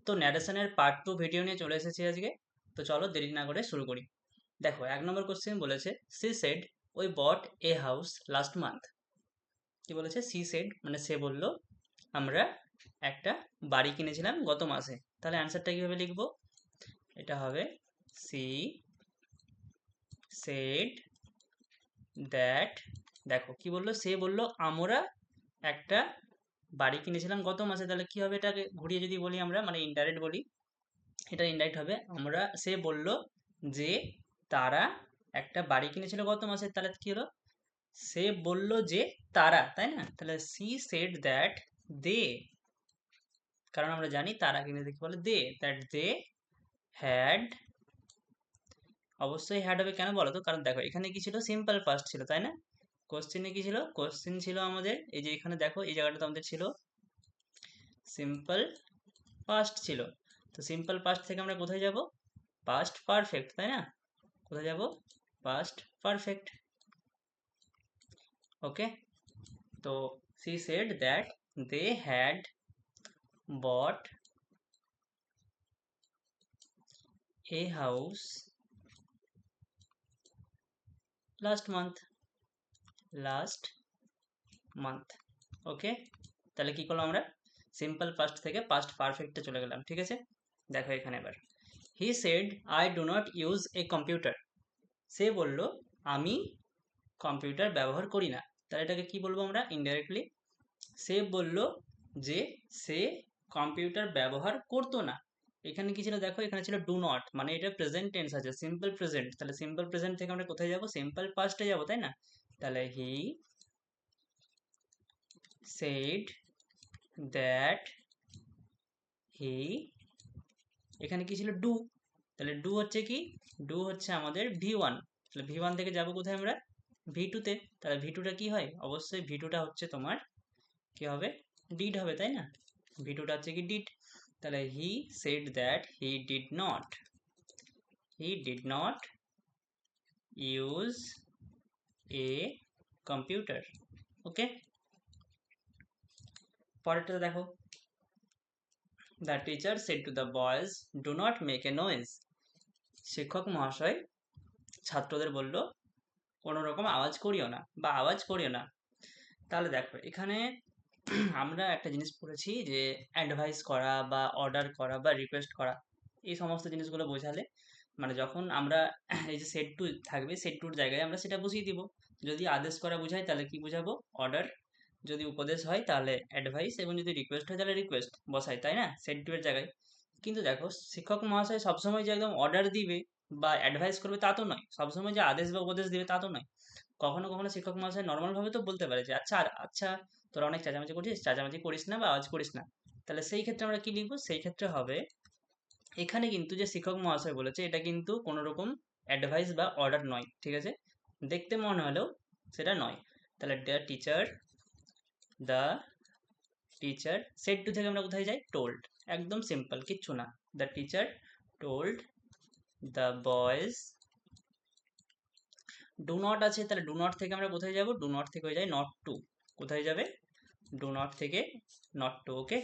তো ন্যারেশনের part 2 video নিয়ে চলে এসেছি আজকে। তো চলো দেরি না করে শুরু করি। দেখো 1 নম্বর কোশ্চেন বলেছে she said we bot a house last month. কি বলেছে? সি সেড মানে সে বলল আমরা একটা বাড়ি কিনেছিলাম গত মাসে। তাহলে অ্যান্সারটা কিভাবে লিখবো? এটা হবে সি সেড দ্যাট। দেখো কি বললো, সে বলল আমরা একটা বাড়ি কিনেছিলাম গত মাসে। তাহলে কি হবে, এটাকে ঘুরিয়ে যদি বলি আমরা, মানে ইনডাইরেক্ট বলি, এটা ইনডাইরেক্ট হবে। সে বলল যে তারা একটা বাড়ি কিনেছিল গত মাসে। তাহলে কি হলো? সে বলল যে তারা, তাই না? তাহলে সি সেড দ্যাট দে, কারণ আমরা জানি তারা কিনে দেখি বলে দে, দ্যাট দে হ্যাড। অবশ্যই হ্যাড হবে, কেন বলো তো? কারণ দেখো এখানে কি ছিল, সিম্পল পাস্ট ছিল, তাই না? কোশ্চেনে কি ছিল? কোশ্চেন ছিল আমাদের এই যে এখানে দেখো এই জায়গাটাতে আমাদের ছিল সিম্পল পাস্ট ছিল। তো সিম্পল পাস্ট থেকে আমরা কোথায় যাব? পাস্ট পারফেক্ট, তাই না? কোথায় যাব? Past perfect. ওকে, তো she said that they had bought a house last month. Last month. Okay, তাহলে কি করলাম আমরা? সিম্পল পাস্ট থেকে পাস্ট পারফেক্টে চলে গেলাম, ঠিক আছে? দেখো এখানে এবার he said I do not use a computer. সে বলল আমি কম্পিউটার ব্যবহার করি না। তাহলে এটাকে কি বলবো আমরা ইনডাইরেক্টলি? সে বলল যে সে কম্পিউটার ব্যবহার করতো না। এখানে কি ছিল দেখো, এখানে ছিল ডু নট, মানে এটা প্রেজেন্ট টেন্স আছে, সিম্পল প্রেজেন্ট। তাহলে সিম্পল প্রেজেন্ট থেকে আমরা কোথায় যাব? সিম্পল পাস্টে যাব, তাই না? তাহলে হি সেড দ্যাট হি, এখানে কি ছিল? ডু। তাহলে ডু হচ্ছে কি? ডু হচ্ছে আমাদের ভি ওয়ান। তাহলে ভি ওয়ান থেকে যাব কোথায় আমরা? ভি টুতে। তাহলে ভি টুটা কি হয়? অবশ্যই ভি টুটা হচ্ছে তোমার কি হবে? ডিড হবে, তাই না? ভি টুটা হচ্ছে কি? ডিড। তাহলে he said that he did not use a computer. Okay, পরেরটা দেখো, the teacher said to the boys do not make a noise. শিক্ষক মহাশয় ছাত্রদের বলল কোনো রকম আওয়াজ করিও না বা আওয়াজ করিও না। তাহলে দেখো এখানে আমরা একটা জিনিস পড়েছি যে অ্যাডভাইস করা বা অর্ডার করা বা রিকোয়েস্ট করা, এই সমস্ত জিনিসগুলো বোঝালে, মানে যখন আমরা এই যে সেট টু থাকবে, সেট টুর জায়গায় আমরা সেটা বসিয়ে দিব। যদি আদেশ করা বোঝায় তাহলে কি বোঝাবো? অর্ডার। যদি উপদেশ হয় তাহলে অ্যাডভাইস, এবং যদি রিকোয়েস্ট হয় তাহলে রিকোয়েস্ট বসাই, তাই না? সেট টু এর জায়গায়। কিন্তু দেখো শিক্ষক মহাশয় সবসময় যে একদম অর্ডার দিবে বা অ্যাডভাইস করবে তা তো নয়, সবসময় যে আদেশ বা উপদেশ দিবে তা তো নয়। কখনো কখনো শিক্ষক মহাশয় নর্মাল ভাবে তো বলতে পারে যে আচ্ছা আচ্ছা তোরা অনেক চেঁচামেচি করছিস, চেঁচামেচি করিস না বা আওয়াজ করিস না। তাহলে সেই ক্ষেত্রে আমরা কি লিখবো? সেই ক্ষেত্রে হবে এখানে কিন্তু যে শিক্ষক মহাশয় বলেছে এটা কিন্তু কোনো রকম অ্যাডভাইস বা অর্ডার নয়, ঠিক আছে? দেখতে মনে হলেও সেটা নয়। তাহলে দ্য টিচার সেড টু থেকে আমরা কোথায় যাই? টোল্ড। একদম সিম্পল, কিচ্ছু না। The teacher told the boys, do not আছে, তাহলে ডু নট থেকে আমরা কোথায় যাব? ডু নট থেকে হয়ে যায় নট টু। কোথায় যাবে? ডু নট থেকে নট টু। ওকে,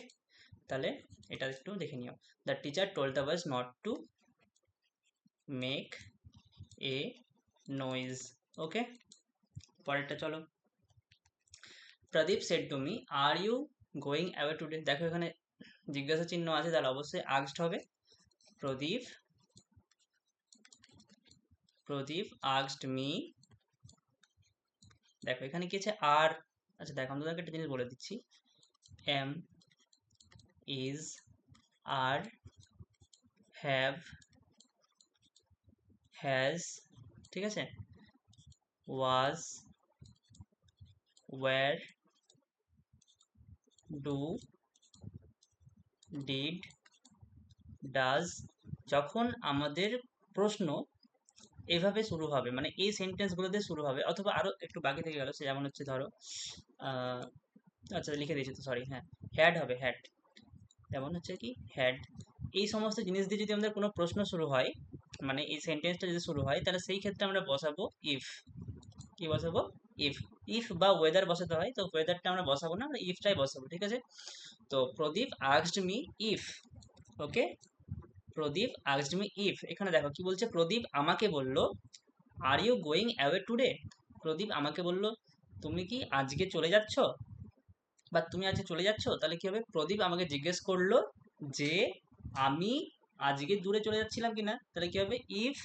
তাহলে এটা একটু দেখে নিও। The teacher told the boys not to make a noise. Okay, পরেরটা চলো। Pradip said to me are you going away today. দেখো এখানে জিজ্ঞাসা চিহ্ন আছে, তাহলে অবশ্যই আস্কড হবে। Pradip Pradip asked me. দেখো এখানে কি আছে? আর। আচ্ছা দেখো আমি তোমাকে একটা জিনিস বলে দিচ্ছি। Am, is, are, have, has, ঠিক আছে? Was, were, do, did, does. যখন আমাদের প্রশ্ন এভাবে শুরু হবে, মানে এই সেন্টেন্সগুলোতে শুরু হবে, অথবা আরো একটু বাকি থেকে গেল, সে যেমন হচ্ছে ধরো আহ, আচ্ছা লিখে দিয়েছি তো, সরি, হ্যাঁ, হ্যাড হবে, হ্যাড। যেমন হচ্ছে কি হ্যাড। এই সমস্ত জিনিস দিয়ে যদি আমাদের কোনো প্রশ্ন শুরু হয়, মানে এই সেন্টেন্সটা যদি শুরু হয়, তাহলে সেই ক্ষেত্রে আমরা বসাবো ইফ। কি বসাবো? ইফ। ইফ বা ওয়েদার বসাতে হয়, তো ওয়েদারটা আমরা বসাবো না, আমরা ইফটাই বসাবো, ঠিক আছে? তো Pradip asked me if okay, Pradip asked me if, এখানে দেখো কি বলছে, প্রদীপ আমাকে বলল are you going away today, Pradip আমাকে বলল তুমি কি আজকে চলে যাচ্ছ, বা তুমি আজকে চলে যাচ্ছ, তাহলে কি হবে, প্রদীপ আমাকে জিজ্ঞেস করলো যে আমি আজকে দূরে চলে যাচ্ছিলাম কিনা, তাহলে কি হবে, ইফ,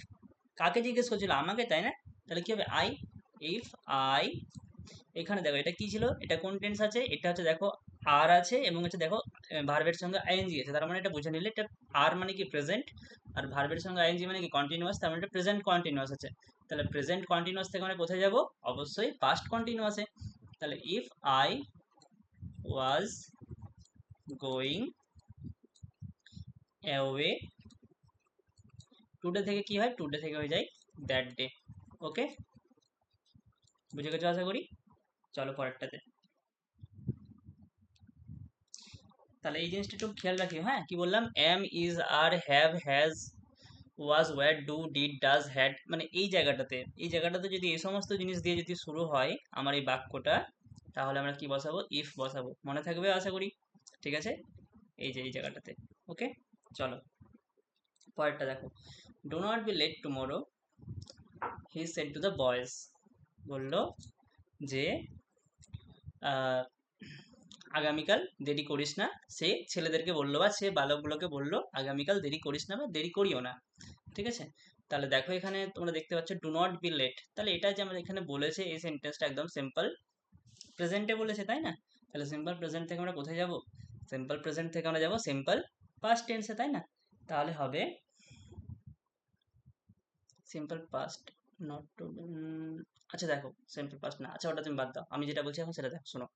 কাকে জিজ্ঞেস করছিল, আমাকে, তাই না, তাহলে কি হবে, আই, ইফ আই, এখানে দেখো এটা কি ছিল, এটা কোন টেন্স আছে, এটা হচ্ছে দেখো আর আছে এবং হচ্ছে দেখো ভার্বের সঙ্গে আইএনজি আছে, তার মানে এটা বুঝে নিলে এটা আর মানে কি প্রেজেন্ট, আর ভার্বের সঙ্গে আইএনজি মানে কি কন্টিনিউয়াস, তার মানে এটা প্রেজেন্ট কন্টিনিউয়াস আছে। তাহলে প্রেজেন্ট কন্টিনিউয়াস থেকে আমরা কোথায় যাব, অবশ্যই পাস্ট কন্টিনিউয়াসে। তাহলে if I was going away today থেকে কি হয়, টুডে থেকে হয়ে যায় দ্যাট ডে। ওকে, বুঝে গেছো আশা করি। চলো পরেরটাতে। তাহলে এই জিনিসটা একটু খেয়াল রাখিও, হ্যাঁ, কি বললাম, am, is, are, have, has, was, were, do, did, does, had, মানে এই জায়গাটাতে যদি এই সমস্ত জিনিস দিয়ে যদি শুরু হয় আমার এই বাক্যটা, তাহলে আমরা কি বসাবো, ইফ বসাবো, মনে থাকবে আশা করি। ঠিক আছে, এই যে এই জায়গাটাতে। ওকে, চলো পরেরটা দেখো, do not be late tomorrow, he said to the boys, বললো যে আহ, আগামীকাল দেরি করিস না, সে ছেলেদেরকে বললো বা সে বালকগুলোকে বললো আগামীকাল দেরি করিস না বা দেরি করিও না। ঠিক আছে, তাহলে দেখো এখানে তোমরা দেখতে পাচ্ছ ডু নট বি লেট, তাহলে এটা যে আমরা এখানে বলেছে এই সেন্টেন্সটা একদম সিম্পল প্রেজেন্টে বলেছে, তাই না, তাহলে সিম্পল প্রেজেন্ট থেকে আমরা কোথায় যাব, সিম্পল প্রেজেন্ট থেকে আমরা যাব সিম্পল পাস্ট টেন্সে, তাই না, তাহলে হবে সিম্পল পাস্ট, নট টু, আচ্ছা দেখো সিম্পল পাস্ট না, আচ্ছা ওটা তুমি বাদ দাও, আমি যেটা বলছি এখন সেটা দেখো, শোনো,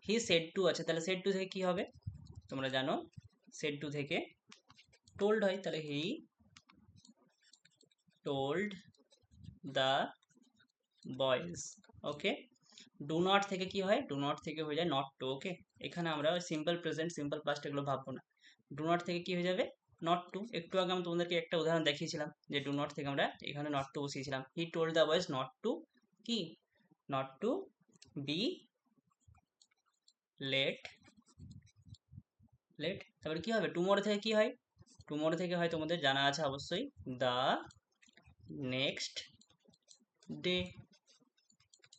হি সেড টু আছে, তাহলে সেড টু থেকে কি হবে, তোমরা জানো সেড টু থেকে টোল্ড হয়, তাহলে হি told the boys. Okay, do not থেকে কি হয়, ডু নট থেকে হয়ে যায় নট টু। ওকে, এখানে আমরা সিম্পল প্রেজেন্ট সিম্পল পাস্ট এগুলো ভাববো না, ডু নট থেকে কি হয়ে যাবে, নট টু। একটু আগে আমি তোমাদেরকে একটা উদাহরণ দেখিয়েছিলাম যে ডু নট থেকে আমরা এখানে নট টু বসিয়েছিলাম, he told the boys not to কি, not to be late, late, তারপরে কি হবে, টুমোরো থেকে কি হয়, টুমোরো থেকে হয় তোমাদের জানা আছে অবশ্যই, দ্য নেক্সট ডে।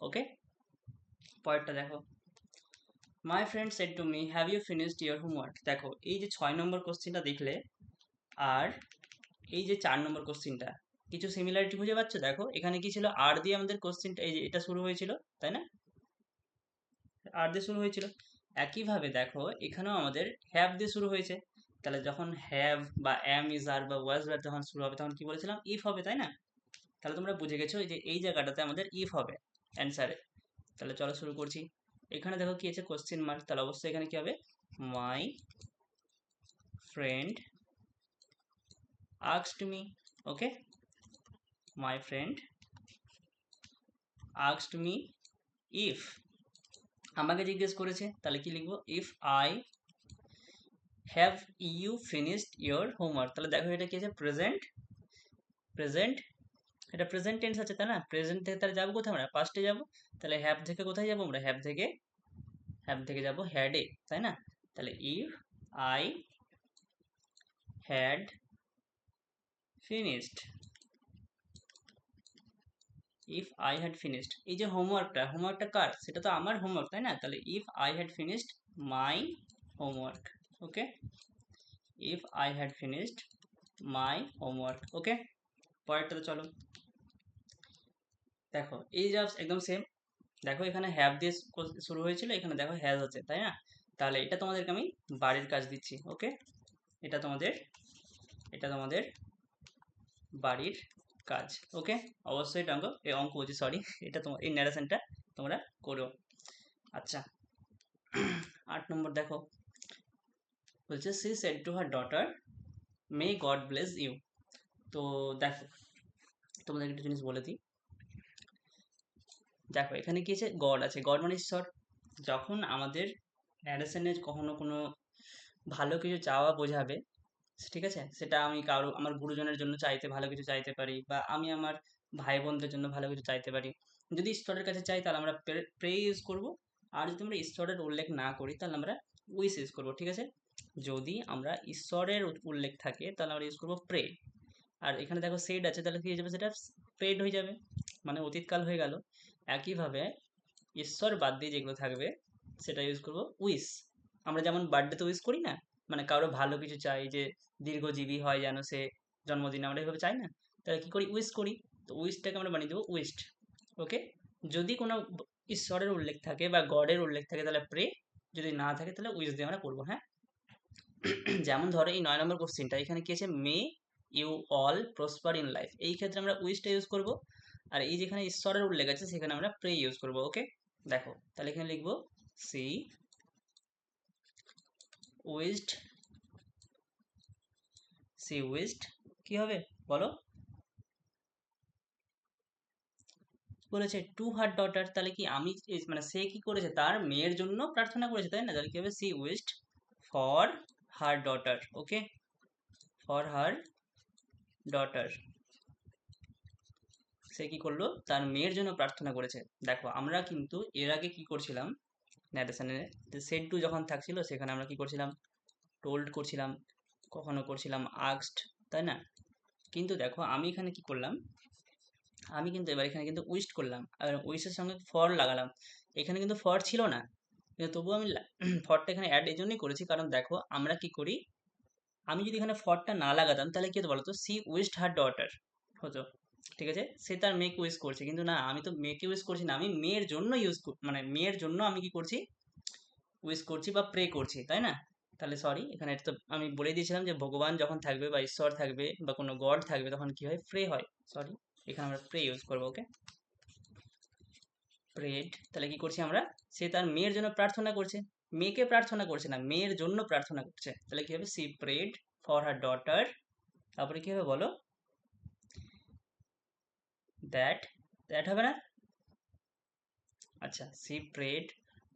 ওকে, পরেরটা দেখো, my friend said to me have you finished your homework, দেখো এই যে 6 নম্বর কোশ্চেনটা দেখলে আর এই যে 4 নম্বর কোশ্চেনটা, কিছু সিমিলারিটি খুঁজে পাচ্ছ, দেখো এখানে কি ছিল, আর দিয়ে আমাদের কোশ্চেনটা এই যে এটা শুরু হয়েছিল, তাই না, আর দিয়ে শুরু হয়েছিল, একইভাবে দেখো এখানেও আমাদের হ্যাভ দিয়ে শুরু হয়েছে, তাহলে যখন হ্যাভ বা এম, ইজ, আর বা ওয়াজ ভার্ব যখন শুরু হবে তখন কি বলেছিলাম, ইফ হবে, তাই না, তাহলে তোমরা বুঝে গেছো যে এই জায়গাটাতে আমাদের ইফ হবে অ্যান্সারে। তাহলে চলো শুরু করছি, এখানে দেখো কি আছে, কোশ্চেন মার্ক, তাহলে অবশ্যই এখানে কি হবে, my friend asked me. Okay, my friend asked me if, আমাকে জিজ্ঞেস করেছে, তাহলে কি লিখবো, if I have you finished your homework, তাহলে দেখো এটা কি আছে, প্রেজেন্ট, প্রেজেন্ট, এটা প্রেজেন্ট টেন্স আছে, তাই না, প্রেজেন্ট থেকে তাহলে যাবো কোথায়, আমরা পাস্টে যাবো, তাহলে হ্যাভ থেকে কোথায় যাবো আমরা, হ্যাভ থেকে যাবো হ্যাডে, তাই না, তাহলে if I had finished, if I had finished, এই যে হোমওয়ার্কটা কার, সেটা তো আমার হোমওয়ার্ক, তাই না, তাহলে if I had finished my homework. Okay, if I had finished my homework. Okay, পরেরটাতে চলো, দেখো এই জাস্ট একদম সেম, দেখো এখানে হ্যাভ দিয়ে শুরু হয়েছিল, এখানে দেখো হ্যাজ হচ্ছে, তাই না, তাহলে এটা তোমাদেরকে আমি বাড়ির কাজ দিচ্ছি। ওকে, এটা তোমাদের এটা তোমাদের বাড়ির কাজ। ওকে, অবশ্যই অঙ্ক বলছি, সরি, এটা তোমার এই ন্যারেশনটা তোমরা করো। আচ্ছা, 8 নম্বর দেখো, বলছে she said to her daughter may God bless you, তো দেখো তোমাদের একটা জিনিস বলে দিই, দেখো এখানে কি আছে, গড আছে, গড মানে ঈশ্বর, যখন আমাদের ন্যারেশনে কখনো কোনো ভালো কিছু চাওয়া বোঝাবে, ঠিক আছে, সেটা আমি আমার গুরুজনের জন্য চাইতে ভালো কিছু চাইতে পারি, বা আমি আমার ভাই বোনদের জন্য ভালো কিছু চাইতে পারি, যদি ঈশ্বরের কাছে চাই তাহলে আমরা প্রে ইউজ করবো, আর যদি আমরা ঈশ্বরের উল্লেখ না করি তাহলে আমরা উইশ ইউজ করবো। ঠিক আছে, যদি আমরা ঈশ্বরের উল্লেখ থাকে তাহলে আমরা ইউজ করবো প্রে। আর এখানে দেখো সেড আছে, তাহলে কি হয়ে যাবে, সেটা প্রেড হয়ে যাবে, মানে অতীতকাল হয়ে গেল। একইভাবে ঈশ্বর বাদ দিয়ে যেগুলো থাকবে সেটা ইউজ করব উইশ। আমরা যেমন বার্থডেতে উইশ করি না, মানে কারো ভালো কিছু চাই, যে দীর্ঘজীবী হয় যেন সে, জন্মদিনে আমরা এভাবে চাই না, তাহলে কি করি, উইশ করি। তো উইশটাকে আমরা বানিয়ে দেবো উইশড। ওকে। যদি কোনো ঈশ্বরের উল্লেখ থাকে বা গডের উল্লেখ থাকে তাহলে প্রে, যদি না থাকে তাহলে উইশ দিয়ে আমরা করবো। হ্যাঁ, যেমন ধরো এই 9 নম্বর কোশ্চেনটা, এখানে কি আছে, may you all prosper in life, এই ক্ষেত্রে আমরা উইশটা ইউজ করব। আর এই যেখানে ঈশ্বরের উল্লেখ আছে সেখানে আমরা প্রে ইউজ করব। ওকে, দেখো তাহলে এখানে লিখবো সি উইশড, সি উইশড কি হবে বলো, বলেছে টু হার ডটার, তাহলে কি আমি মানে সে কি করেছে, তার মেয়ের জন্য প্রার্থনা করেছে, তাই না? তাহলে কি হবে, she wished for her daughter. Okay, for her daughter, সে কি করলো, তার মেয়ের জন্য প্রার্থনা করেছে। দেখো আমরা কিন্তু এর আগে কি করছিলাম, ন্যারেশনে সেড টু যখন থাকছিল সেখানে আমরা কি করছিলাম, টোল্ড করছিলাম, কখনো করছিলাম আস্কড, তাই না? কিন্তু দেখো আমি এখানে কি করলাম, আমি কিন্তু এবার এখানে কিন্তু উইশড করলাম, আর উইশের সঙ্গে ফর লাগালাম। এখানে কিন্তু ফর ছিল না, কিন্তু তবুও আমি ফরটা এখানে অ্যাড এই জন্যই করেছি, কারণ দেখো আমরা কি করি, আমি যদি এখানে ফরটা না লাগাতাম তাহলে কি হতো বলতো, সি উইশড হার ডটার হতো। ঠিক আছে, সে তার মেয়েকে উইশ করছে, কিন্তু না, আমি তো মেয়েকে উইশ করছি না, আমি মেয়ের জন্য মানে মেয়ের জন্য আমি কি করছি, উইশ করছি বা প্রে করছি, তাই না? তাহলে সরি, এখানে এটা তো আমি বলে দিয়েছিলাম যে ভগবান যখন থাকবে বা ঈশ্বর থাকবে বা কোনো গড থাকবে তখন কি হয়, প্রে হয়। সরি, এখানে আমরা প্রে ইউজ করবো। ওকে, প্রেড, তাহলে কি করছি আমরা, সে তার মেয়ের জন্য প্রার্থনা করছে, মেয়েকে প্রার্থনা করছে না, মেয়ের জন্য প্রার্থনা করছে, তাহলে কি হবে, she prayed for her daughter. তারপরে কি হবে বলো, দ্যাট, দ্যাট হবে না, আচ্ছা, সি প্রেড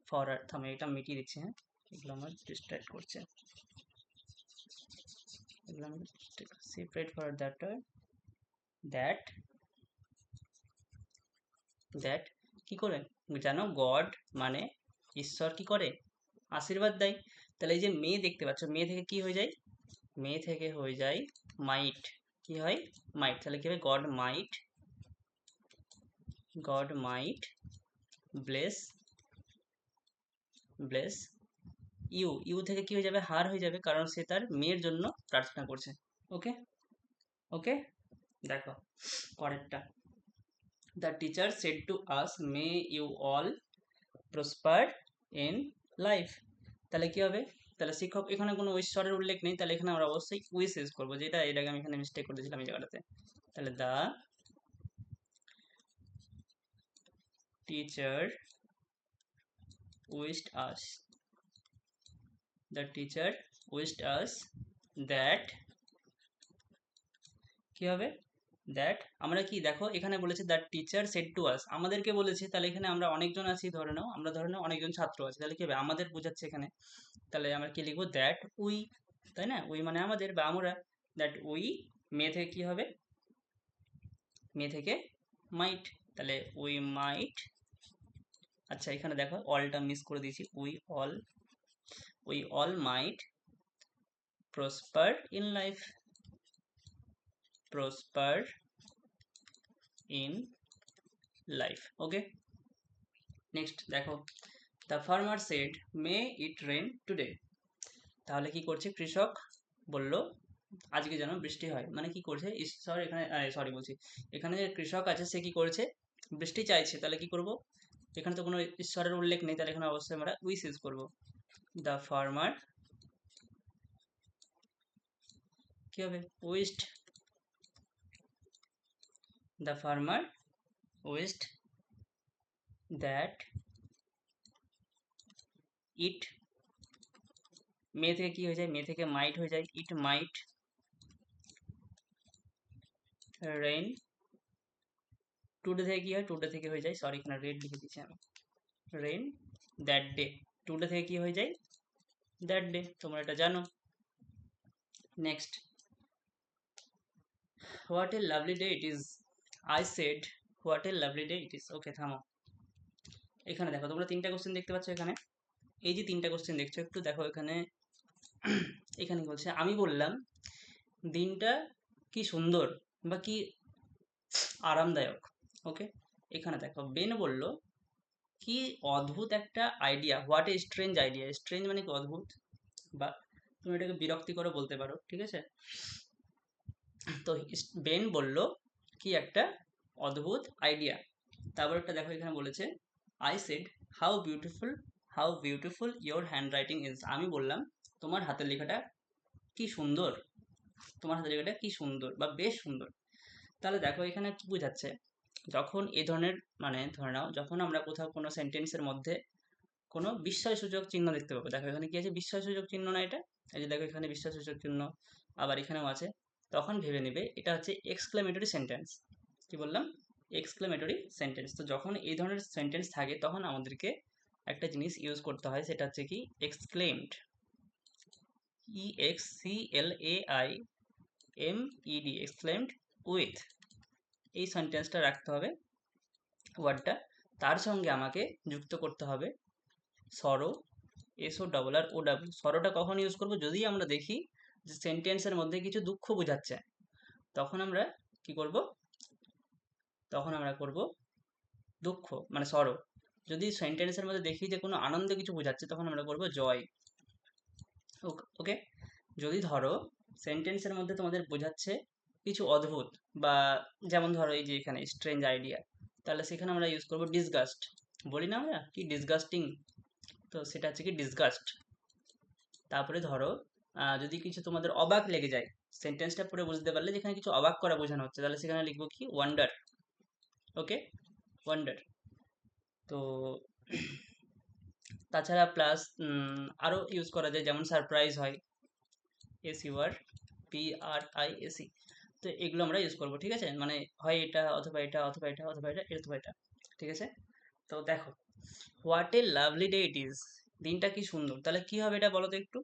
ফর হার, থামে এটা মিটিয়ে দিচ্ছি। হ্যাঁ, এগুলো আমার ডিস্ট্র্যাক্ট করছে, এগুলো আমি she prayed for that, that, that কি করে জানো, গড মানে ঈশ্বর কি করে, আশীর্বাদ দেয়। তাহলে এই যে মেয়ে দেখতে পাচ্ছ, মেয়ে থেকে কি হয়ে যায়, মেয়ে থেকে হয়ে যায় মাইট, কি হয়, মাইট, তাহলে কি হবে, God might, God might bless, bless you, you থেকে কি হয়ে যাবে, হার হয়ে যাবে, কারণ সে তার মেয়ের জন্য প্রার্থনা করছে। ওকে, ওকে, দেখো পরেরটা, the teacher said to us may you all prosper in life, তাহলে কি হবে, তাহলে শিক্ষক, এখানে কোনো ঈশ্বরের উল্লেখ নেই, তাহলে এখানে আমরা অবশ্যই উইশ ইউজ করবো, যেটা এর আগে আমি এখানে মিস্টেক করে দিয়েছিলাম এই জায়গাটাতে। তাহলে the teacher wished us, the teacher wished us that, কি হবে, দ্যাট, আমরা কি দেখো এখানে বলেছে দ্যাট টিচার সেড টু আস, আমাদেরকে বলেছে, তাহলে এখানে আমরা অনেকজন আছি, ধরে নাও আমরা, ধরে নাও অনেকজন ছাত্র আছে, তাহলে কি হবে, আমাদের বোঝাচ্ছে এখানে, তাহলে আমরা কি লিখবো, দ্যাট উই, তাই না, উই মানে আমাদের বা আমরা, দ্যাট উই, মে থেকে কি হবে, মে থেকে মাইট, তাহলে উই মাইট, আচ্ছা এখানে দেখো অলটা মিস করে দিয়েছি, we all might prosper in life, prosper in life. Okay, next দেখো, the farmer said may it rain today, তাহলে কি করছে, কৃষক বলল আজকে যেন বৃষ্টি হয়, মানে কি করছে ঈশ্বর, এখানে সরি বলছি, এখানে যে কৃষক আছে সে কি করেছে, বৃষ্টি চাইছে, তাহলে কি করব, এখানে তো কোনো ঈশ্বরের উল্লেখ নেই, তাহলে এখানে অবশ্যই আমরা উইশ ইউজ করব। দ্য ফার্মার কি হবে, wished, the farmer wished that it, may থেকে কি হয়ে যায়, মে থেকে মাইট হয়ে যায়, ইট মাইট রেইন, টুডে থেকে কি হয়, টুডে থেকে হয়ে যায়, সরি এখানে রেড লিখে দিচ্ছি আমি, রেইন দ্যাট ডে, টুডে থেকে কি হয়ে যায়, দ্যাট ডে, তোমরা এটা জানো। Next, what a lovely day it is, I said what a lovely day it is. Okay থামো, এখানে দেখো তোমরা তিনটা কোশ্চেন দেখতে পাচ্ছ, এখানে এই যে তিনটা কোশ্চেন দেখছো একটু দেখো এখানে, এখানে বলছে আমি বললাম দিনটা কি সুন্দর বা কি আরামদায়ক। ওকে, এখানে দেখো বেন বলল কি অদ্ভুত একটা idea, what a strange idea. Strange মানে কি অদ্ভুত, বা তুমি এটাকে বিরক্তিকর বলতে পারো, ঠিক আছে। তো বেন বলল কি একটা অদ্ভুত আইডিয়া। তারপর একটা দেখো এখানে বলেছে I said how beautiful your hand writing is. আমি বললাম তোমার হাতের লেখাটা কি সুন্দর, তোমার হাতের লেখাটা কি সুন্দর বা বেশ সুন্দর। তাহলে দেখো এখানে কি বোঝাচ্ছে, যখন এ ধরনের মানে ধরে নাও যখন আমরা কোথাও কোনো সেন্টেন্সের মধ্যে কোনো বিস্ময়সূচক চিহ্ন দেখতে পাবো, দেখো এখানে কি আছে বিস্ময়সূচক চিহ্ন না এটা, এই যে দেখো এখানে বিস্ময়সূচক চিহ্ন আবার এখানেও আছে, তখন ভেবে নেবে এটা হচ্ছে এক্সক্লেমেটরি সেন্টেন্স। কি বললাম, এক্সক্লেমেটরি সেন্টেন্স। তো যখন এই ধরনের সেন্টেন্স থাকে তখন আমাদেরকে একটা জিনিস ইউজ করতে হয়, সেটা হচ্ছে কি এক্সক্লেমড, EXCLAIMED, এক্সক্লেমড উইথ, এই সেন্টেন্সটা রাখতে হবে ওয়ার্ডটা। তার সঙ্গে আমাকে যুক্ত করতে হবে সরো, SORROW। সরোটা কখন ইউজ করব, যদি আমরা দেখি যে সেন্টেন্সের মধ্যে কিছু দুঃখ বোঝাচ্ছে, তখন আমরা কি করব, তখন আমরা করব দুঃখ মানে সরো। যদি সেন্টেন্সের মধ্যে দেখি যে কোনো আনন্দ কিছু বোঝাচ্ছে, তখন আমরা করব জয়। ওকে, যদি ধরো সেন্টেন্সের মধ্যে তোমাদের বোঝাচ্ছে কিছু অদ্ভুত, বা যেমন ধরো এই যে এখানে স্ট্রেঞ্জ আইডিয়া, তাহলে সেখানে আমরা ইউজ করব ডিসগাস্ট। বলি না আমরা কি ডিসগাস্টিং, তো সেটা হচ্ছে কি ডিসগাস্ট। তারপরে ধরো যদি কিছু তোমাদের অবাক লেগে যায়, সেন্টেন্সটা পড়ে বুঝতে পারলে যেখানে কিছু অবাক করা বোঝানো হচ্ছে, তাহলে সেখানে লিখবো কি ওয়ান্ডার। ওকে, ওয়ান্ডার। তো তাছাড়া প্লাস আরও ইউজ করা যায়, যেমন সারপ্রাইজ হয়, SURPRISE। তো এগুলো আমরা ইউজ করবো, ঠিক আছে, মানে হয় এটা অথবা এটা অথবা এটা অথবা এটা অথবা এটা, ঠিক আছে। তো দেখো what a lovely day it is, দিনটা কি সুন্দর, তাহলে কি হবে এটা বলো তো একটু।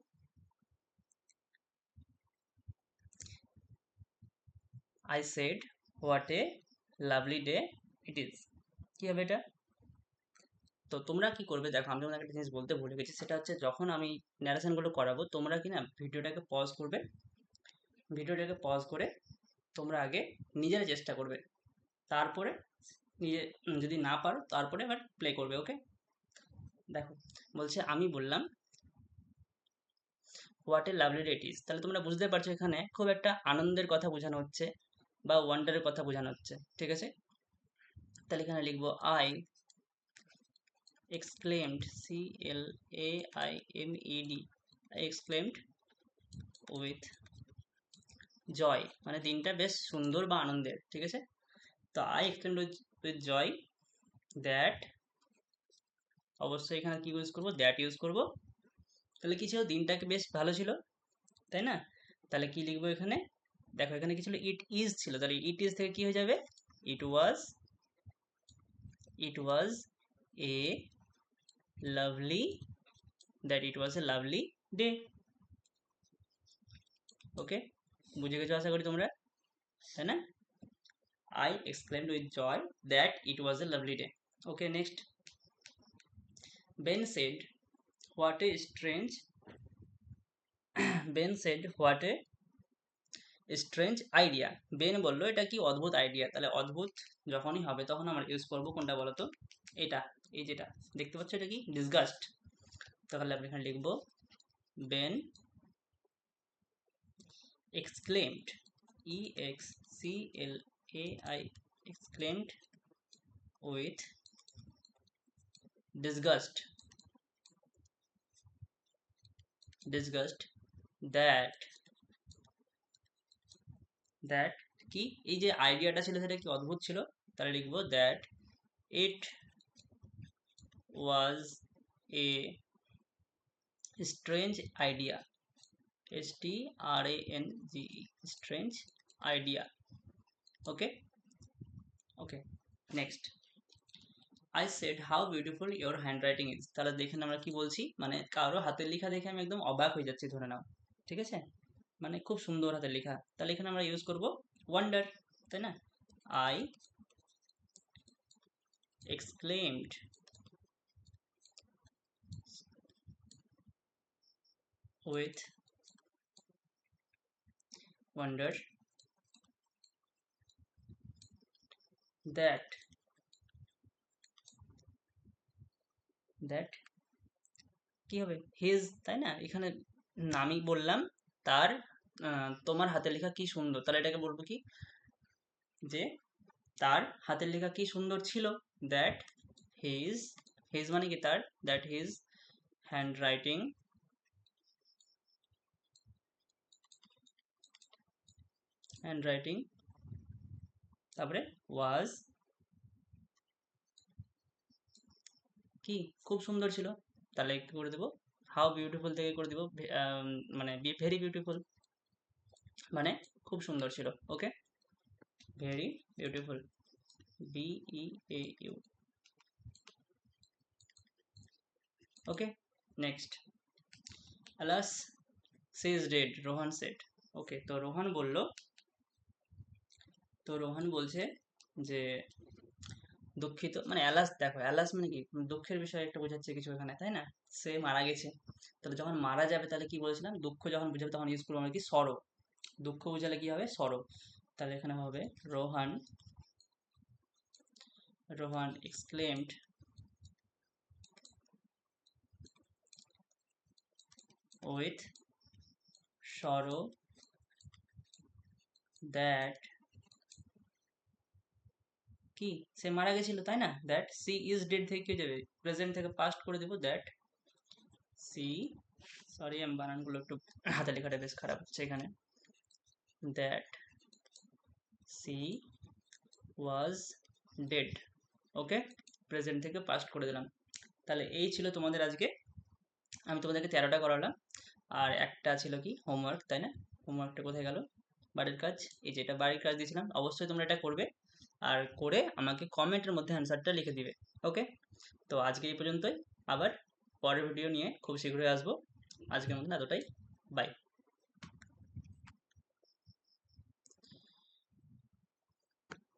I said what a lovely day it is, কি হবে এটা। তো তোমরা কি করবে, দেখো আমি তোমাদের একটা জিনিস বলতে ভুলে গেছি, সেটা হচ্ছে যখন আমি ন্যারেশনগুলো করাবো তোমরা কি না ভিডিওটাকে পজ করবে, ভিডিওটাকে পজ করে তোমরা আগে নিজেরা চেষ্টা করবে, তারপরে নিজে যদি না পারো তারপরে আবার প্লে করবে। ওকে, দেখো বলছে আমি বললাম what a lovely day it is, তাহলে তোমরা বুঝতে পারছো এখানে খুব একটা আনন্দের কথা বোঝানো হচ্ছে বা ওয়ান্ডারের কথা বোঝানো হচ্ছে, ঠিক আছে। তাহলে এখানে লিখবো I exclaimed, CLAIMED, I exclaimed with joy, মানে দিনটা বেশ সুন্দর বা আনন্দের, ঠিক আছে। তো I exclaimed with joy that, অবশ্যই এখানে কি ইউজ করব, দ্যাট ইউজ করব। তাহলে কি ছিল, দিনটাকে বেশ ভালো ছিল, তাই না। তাহলে কি লিখবো এখানে, দেখো এখানে কি ছিল, ইট ইজ ছিল, তাহলে ইট ইজ থেকে কি হয়ে যাবে, it was, it was a lovely, that it was a lovely day. Okay, বুঝে গেছো আশা করি তোমরা, তাই না। I exclaimed with joy that it was a lovely day. Okay, next. Ben said, what a strange, Ben said, what a strange idea. Ben বললো এটা কি অদ্ভুত আইডিয়া, তাহলে অদ্ভুত যখনই হবে তখন আমরা ইউজ করবো কোনটা বলো তো, এটা, এই যেটা দেখতে পাচ্ছ এটা কি ডিসগাস্ট। তাহলে আমরা এখানে লিখবো Ben exclaimed, EXCLAI, exclaimed with disgust, disgust that, that কি, এই যে আইডিয়াটা ছিল সেটা কি অদ্ভুত ছিল, তাহলে লিখবো that it was a strange idea, STRANGE, strange idea. Okay, okay, next. I said how beautiful your hand writing is, তাহলে দেখেন আমরা কি বলছি, মানে কারো হাতের লেখা দেখে আমি একদম অবাক হয়ে যাচ্ছি ধরে নাও, ঠিক আছে, মানে খুব সুন্দর হাতের লেখা, তাহলে এখানে আমরা ইউজ করব ওয়ান্ডার, তাই না। I exclaimed with wonder that কি হবে হিজ, তাই না? এখানে আমি বললাম তার তোমার হাতের লেখা কি সুন্দর, তাহলে এটাকে বলবো কি যে তার হাতের লেখা কি সুন্দর ছিল, দ্যাট হিজ, হিজ মানে কি তার, দ্যাট হিজ হ্যান্ড রাইটিং তারপরে ওয়াজ কি খুব সুন্দর ছিল, তাহলে কি করে দেবো হাউ বিউটিফুল থেকে করে দিব মানে ভেরি বিউটিফুল মানে খুব সুন্দর ছিল। Okay, very beautiful, BEAU। Okay, next, alas she is dead, Rohan said. Okay, তো রোহান বলছে যে দুঃখিত, মানে অ্যালাস, দেখো অ্যালাস মানে কি দুঃখের বিষয় একটা বোঝাচ্ছে কিছু এখানে, তাই না? সে মারা গেছে, তাহলে যখন মারা যাবে তাহলে কি বলেছিলাম, দুঃখ যখন বুঝাবে তখন ইউজ করবো আমরা কি সরো, দুঃখ বুঝালে কি হবে সরো, তাহলে এখানে হবে Rohan exclaimed with sorrow that কি সে মারা গেছিল, তাই না? দ্যাট সি ইজ ডেড থেকে কি হয়ে যাবে, প্রেজেন্ট থেকে পাস্ট করে দেবো, দ্যাট সি, সরি আমি বানানগুলো একটু হাতে লেখাটা বেশ খারাপ হচ্ছে এখানে, that C was dead. Okay, present থেকে পাস্ট করে দিলাম। তাহলে এই ছিল তোমাদের আজকে, আমি তোমাদেরকে 13টা করালাম, আর একটা ছিল কি হোমওয়ার্ক, তাই না? হোমওয়ার্কটা কোথায় গেল, বাড়ির কাজ, এই যে এটা বাড়ির কাজ দিয়েছিলাম, অবশ্যই তোমরা এটা করবে, আর করে আমাকে কমেন্টের মধ্যে অ্যান্সারটা লিখে দিবে। ওকে, তো আজকে এই পর্যন্তই, আবার পরের ভিডিও নিয়ে খুব শীঘ্রই আসবো, আজকের মতন এতটাই, বাই।